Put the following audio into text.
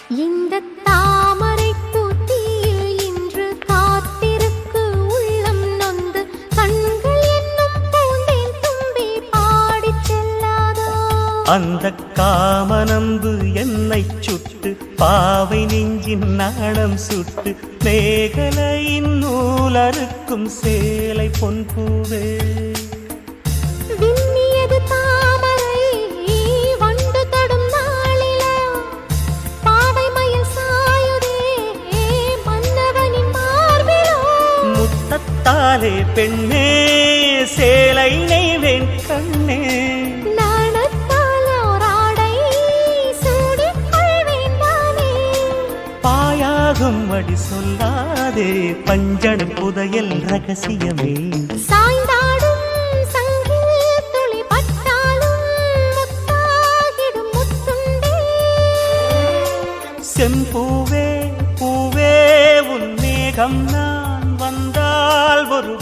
இந்த தாமரை பூத்தியில் இன்று காத்திருக்கு உள்ளம் நொந்து கண்கள் என்னும் பூந்தேன் தும்பி பாடிச் செல்லாதோ. அந்த காமனம்பு என்னை சுட்டு பாவை நெஞ்சின் நாணம் சுட்டு மேகலையின் நூலறுக்கும் சேலை பொன் பூவே. விண்ணியது தாமரை வண்டு தொடும் நாளிலா பாவை மயில் சாயுதே மன்னவனின் மார்பிலோ. முத்தத்தாலே பெண்ணே சேலை நெய்வேன் கண்ணே. நாணத்தால் ஓராடை சூடிக் கொள்வேன் நானே. பாயாகும் அடி சொல்லாதே பஞ்சணம் புதையல் ரகசியமே. சாய்ந்தாடும் சங்கில் துளி பட்டாலும் முத்தாகிடும் முத்துண்டே. செம்பூவே பூவே உன் மேகம் நான் வந்தால் ஒரு